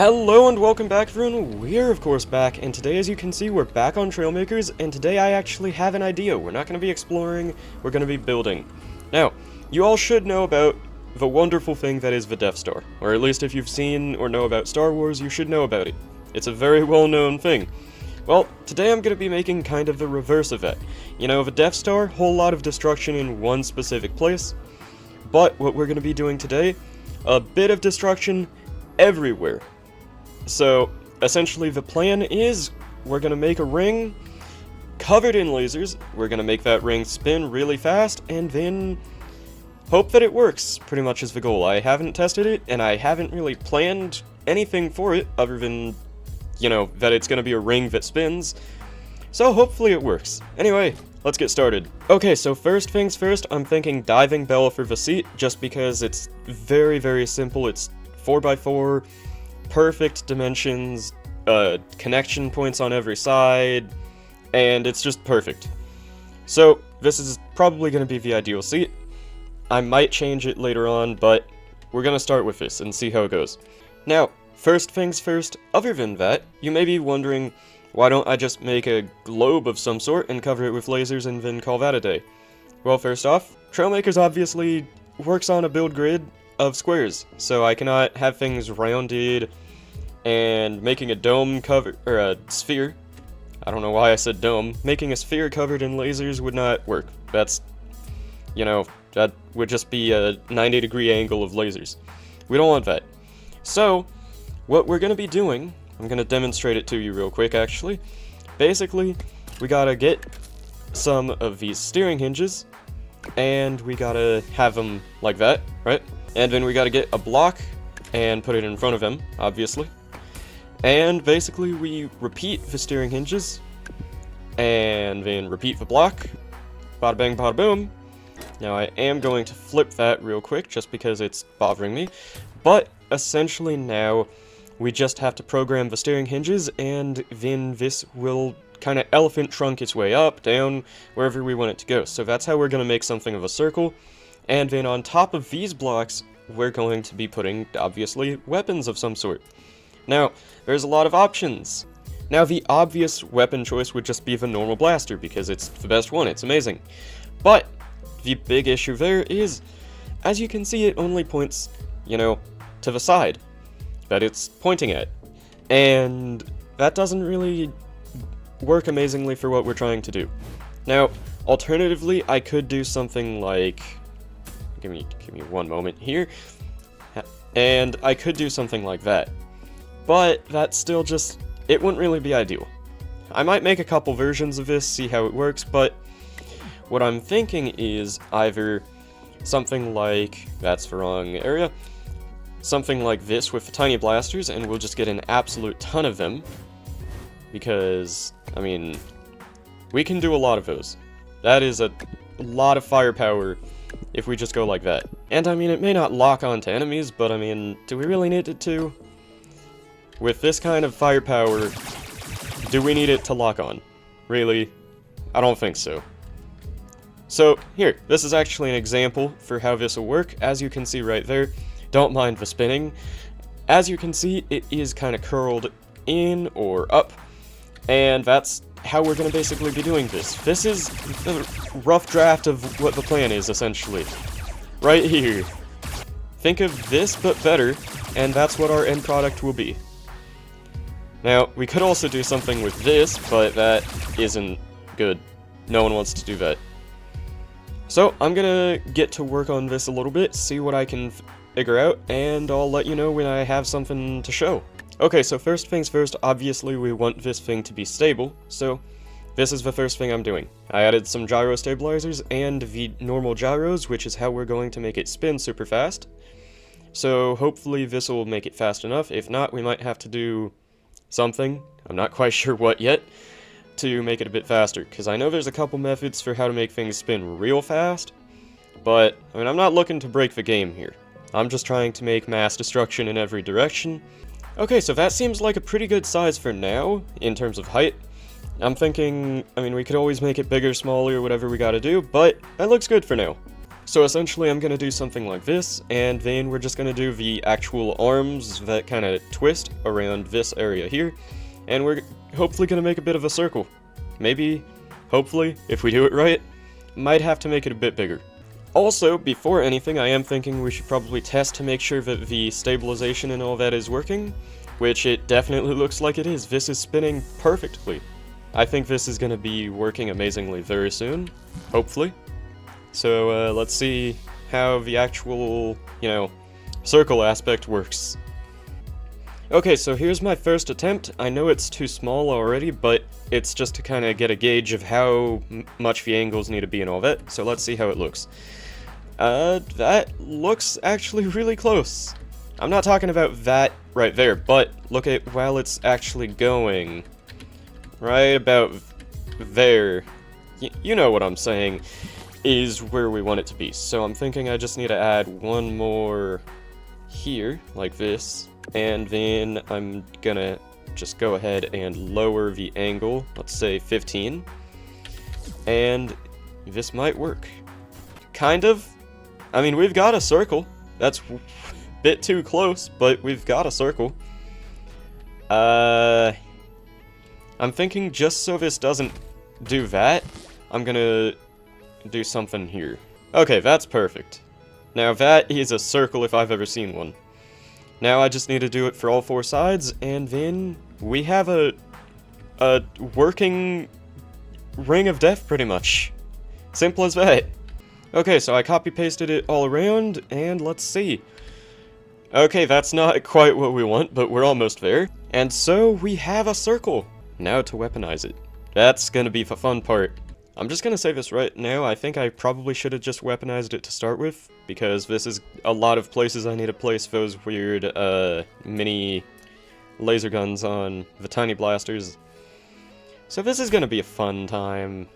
Hello and welcome back everyone, we're of course back, and today as you can see we're back on Trailmakers, and today I actually have an idea. We're not going to be exploring, we're going to be building. Now, you all should know about the wonderful thing that is the Death Star, or at least if you've seen or know about Star Wars, you should know about it. It's a very well-known thing. Well, today I'm going to be making kind of the reverse of that. You know, the Death Star, whole lot of destruction in one specific place, but what we're going to be doing today, a bit of destruction everywhere. So, essentially the plan is, we're gonna make a ring covered in lasers, we're gonna make that ring spin really fast, and then hope that it works, pretty much is the goal. I haven't tested it, and I haven't really planned anything for it, other than, you know, that it's gonna be a ring that spins, so hopefully it works. Anyway, let's get started. Okay, so first things first, I'm thinking diving bell for the seat, just because it's very, very simple. It's 4x4, perfect dimensions, connection points on every side, and it's just perfect. So, this is probably going to be the ideal seat. I might change it later on, but we're going to start with this and see how it goes. Now, first things first, other than that, you may be wondering, why don't I just make a globe of some sort and cover it with lasers and then call that a day? Well, first off, Trailmakers obviously works on a build grid of squares, so I cannot have things rounded and making a dome cover, or a sphere. I don't know why I said dome. Making a sphere covered in lasers would not work. That's, you know, that would just be a 90-degree angle of lasers. We don't want that. So, what we're gonna be doing, I'm gonna demonstrate it to you real quick actually. Basically, we gotta get some of these steering hinges, and we gotta have them like that, right? And then we gotta get a block and put it in front of them, obviously. And basically we repeat the steering hinges, and then repeat the block. Bada bang, bada boom. Now I am going to flip that real quick, just because it's bothering me. But essentially now, we just have to program the steering hinges, and then this will kind of elephant trunk its way up, down, wherever we want it to go. So that's how we're going to make something of a circle. And then on top of these blocks, we're going to be putting, obviously, weapons of some sort. Now, there's a lot of options. Now, the obvious weapon choice would just be the normal blaster, because it's the best one, it's amazing. But, the big issue there is, as you can see, it only points, you know, to the side that it's pointing at. And that doesn't really work amazingly for what we're trying to do. Now, alternatively, I could do something like... Give me one moment here. And I could do something like that. But that's still just... it wouldn't really be ideal. I might make a couple versions of this, see how it works, but what I'm thinking is either something like... that's the wrong area. Something like this with the tiny blasters, and we'll just get an absolute ton of them. Because, I mean, we can do a lot of those. That is a lot of firepower if we just go like that. And I mean, it may not lock onto enemies, but I mean, do we really need it to? With this kind of firepower, do we need it to lock on? Really? I don't think so. So, here, this is actually an example for how this will work. As you can see right there, don't mind the spinning. As you can see, it is kind of curled in or up, and that's how we're going to basically be doing this. This is the rough draft of what the plan is, essentially. Right here. Think of this, but better, and that's what our end product will be. Now, we could also do something with this, but that isn't good. No one wants to do that. So, I'm gonna get to work on this a little bit, see what I can figure out, and I'll let you know when I have something to show. Okay, so first things first, obviously we want this thing to be stable, so this is the first thing I'm doing. I added some gyro stabilizers and the normal gyros, which is how we're going to make it spin super fast. So hopefully this will make it fast enough. If not, we might have to do something, I'm not quite sure what yet, to make it a bit faster, because I know there's a couple methods for how to make things spin real fast, but I mean, I'm not looking to break the game here. I'm just trying to make mass destruction in every direction. Okay, so that seems like a pretty good size for now, in terms of height. I'm thinking, I mean, we could always make it bigger, smaller, whatever we gotta do, but that looks good for now. So essentially I'm going to do something like this, and then we're just going to do the actual arms that kind of twist around this area here, and we're hopefully going to make a bit of a circle. Maybe, hopefully, if we do it right, might have to make it a bit bigger. Also, before anything, I am thinking we should probably test to make sure that the stabilization and all that is working, which it definitely looks like it is. This is spinning perfectly. I think this is going to be working amazingly very soon, hopefully. So let's see how the actual, circle aspect works. Okay, so here's my first attempt. I know it's too small already, but it's just to kind of get a gauge of how much the angles need to be and all that, so let's see how it looks. That looks actually really close. I'm not talking about that right there, but look at while it's actually going. Right about there. You know what I'm saying. Is where we want it to be. So I'm thinking I just need to add one more here, like this, and then I'm gonna just go ahead and lower the angle, let's say 15, and this might work. Kind of. I mean, we've got a circle. That's a bit too close, but we've got a circle. I'm thinking just so this doesn't do that, I'm gonna do something here. Okay, that's perfect. Now that is a circle if I've ever seen one. Now I just need to do it for all four sides, and then we have a working ring of death, pretty much. Simple as that. Okay, so I copy-pasted it all around, and let's see. Okay, that's not quite what we want, but we're almost there. And so we have a circle. Now to weaponize it. That's gonna be the fun part. I'm just gonna say this right now, I think I probably should have just weaponized it to start with, because this is a lot of places I need to place those weird, mini laser guns on the tiny blasters. So this is gonna be a fun time.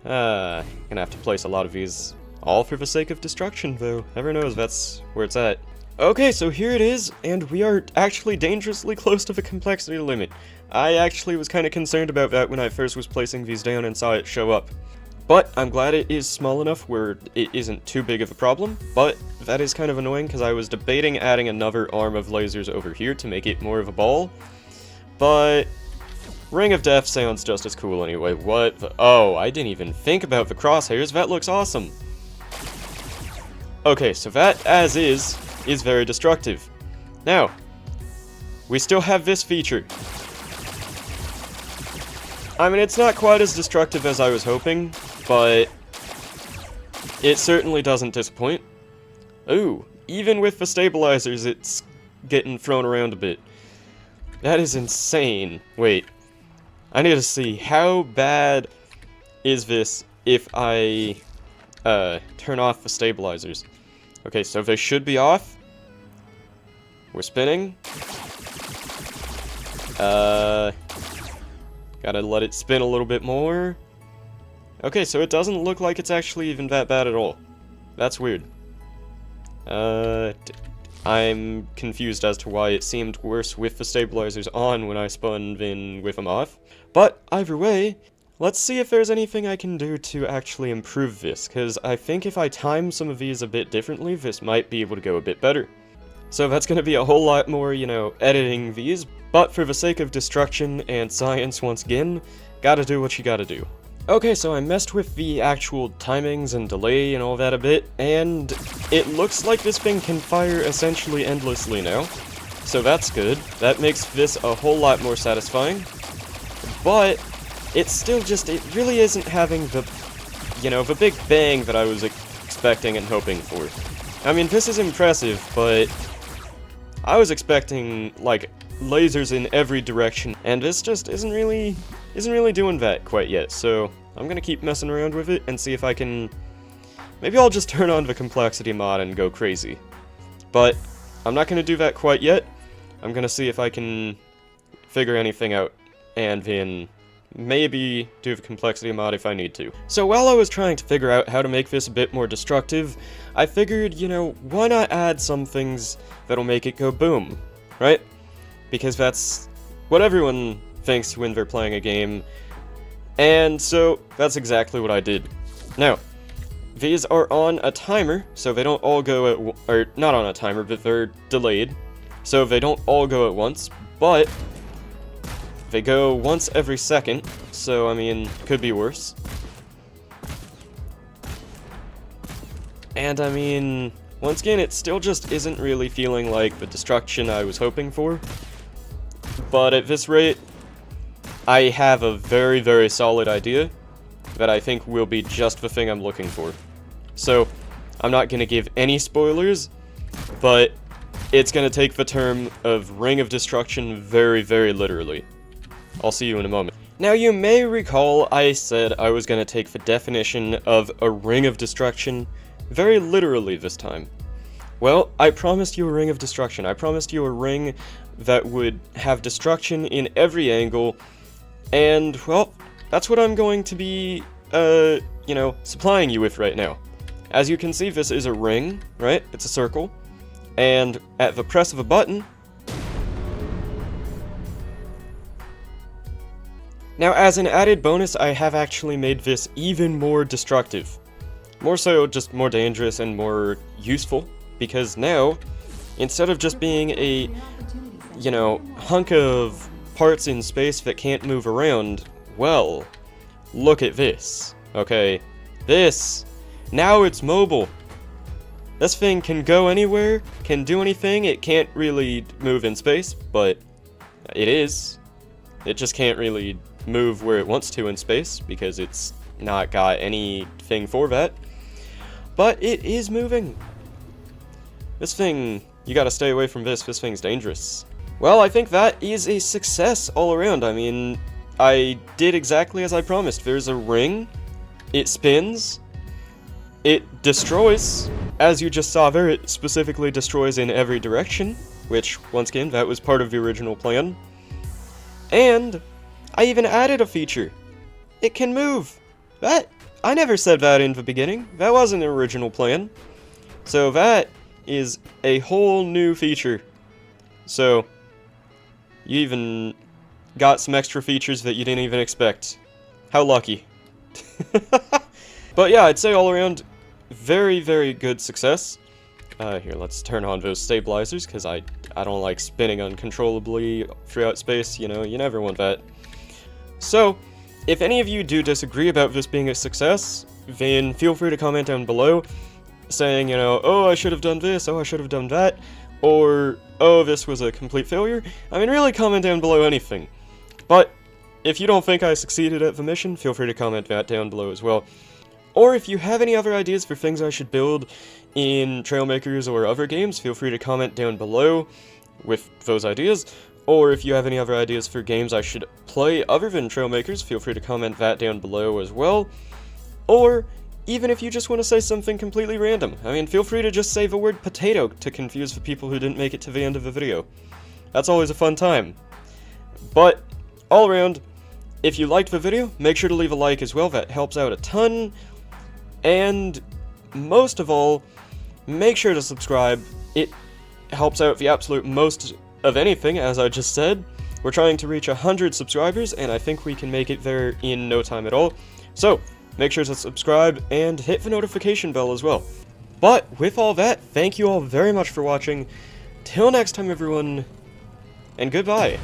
Gonna have to place a lot of these, all for the sake of destruction, though. Never knows, that's where it's at. Okay, so here it is, and we are actually dangerously close to the complexity limit. I actually was kind of concerned about that when I first was placing these down and saw it show up. But I'm glad it is small enough where it isn't too big of a problem, but that is kind of annoying because I was debating adding another arm of lasers over here to make it more of a ball. But Ring of Death sounds just as cool anyway. What the— oh, I didn't even think about the crosshairs. That looks awesome. Okay, so that, as is very destructive. Now, we still have this feature. I mean, it's not quite as destructive as I was hoping, but it certainly doesn't disappoint. Ooh, even with the stabilizers, it's getting thrown around a bit. That is insane. Wait, I need to see how bad is this if I turn off the stabilizers. Okay, so they should be off. We're spinning. Gotta let it spin a little bit more. Okay, so it doesn't look like it's actually even that bad at all. That's weird. I'm confused as to why it seemed worse with the stabilizers on when I spun than with them off. But either way, let's see if there's anything I can do to actually improve this, because I think if I time some of these a bit differently, this might be able to go a bit better. So that's going to be a whole lot more, editing these, but for the sake of destruction and science once again, gotta do what you gotta do. Okay, so I messed with the actual timings and delay and all that a bit, and it looks like this thing can fire essentially endlessly now. So that's good. That makes this a whole lot more satisfying. But it's still just— it really isn't having the, the big bang that I was expecting and hoping for. I mean, this is impressive, but I was expecting, lasers in every direction, and this just isn't really doing that quite yet, so I'm gonna keep messing around with it and see if I can— maybe I'll just turn on the complexity mod and go crazy. But I'm not gonna do that quite yet. I'm gonna see if I can figure anything out, and then maybe do the complexity mod if I need to. So while I was trying to figure out how to make this a bit more destructive, I figured, why not add some things that'll make it go boom, right? Because that's what everyone thinks when they're playing a game, and so that's exactly what I did. Now, these are on a timer, so they don't all go at or not on a timer, but they're delayed, so they don't all go at once, but they go once every second, so I mean, could be worse. And I mean, once again, it still just isn't really feeling like the destruction I was hoping for. But at this rate, I have a very, very solid idea that I think will be just the thing I'm looking for. So, I'm not going to give any spoilers, but it's going to take the term of Ring of Destruction very, very literally. I'll see you in a moment. Now, you may recall I said I was going to take the definition of a Ring of Destruction very literally this time. Well, I promised you a Ring of Destruction. I promised you a ring that would have destruction in every angle, and, well, that's what I'm going to be, you know, supplying you with right now. As you can see, this is a ring, right? It's a circle, and at the press of a button... Now, as an added bonus, I have actually made this even more destructive. More so, just more dangerous and more useful, because now, instead of just being a, you know, hunk of parts in space that can't move around, well, look at this, okay? This, now it's mobile. This thing can go anywhere, can do anything. It can't really move in space, but it is. It just can't really move where it wants to in space, because it's not got anything for that. But it is moving. This thing, you gotta stay away from this thing's dangerous. Well, I think that is a success all around. I mean, I did exactly as I promised. There's a ring, it spins, it destroys. As you just saw there, it specifically destroys in every direction, which, once again, that was part of the original plan. And I even added a feature. It can move. I never said that in the beginning. That wasn't the original plan. So that is a whole new feature. So, you even got some extra features that you didn't even expect. How lucky. But yeah, I'd say all around, very, very good success. Here, let's turn on those stabilizers, because I don't like spinning uncontrollably throughout space, you know, you never want that. So, if any of you do disagree about this being a success, then feel free to comment down below, saying, you know, oh, I should have done this, oh, I should have done that, or, oh, this was a complete failure. I mean, really comment down below anything. But, if you don't think I succeeded at the mission, feel free to comment that down below as well. Or if you have any other ideas for things I should build in Trailmakers or other games, feel free to comment down below with those ideas. Or if you have any other ideas for games I should play other than Trailmakers, feel free to comment that down below as well. Or, even if you just want to say something completely random, I mean, feel free to just say the word potato to confuse the people who didn't make it to the end of the video. That's always a fun time. But, all around, if you liked the video, make sure to leave a like as well, that helps out a ton. And, most of all, make sure to subscribe. It helps out the absolute most of anything, as I just said. We're trying to reach 100 subscribers, and I think we can make it there in no time at all. So, make sure to subscribe and hit the notification bell as well. But, with all that, thank you all very much for watching. Till next time, everyone, and goodbye.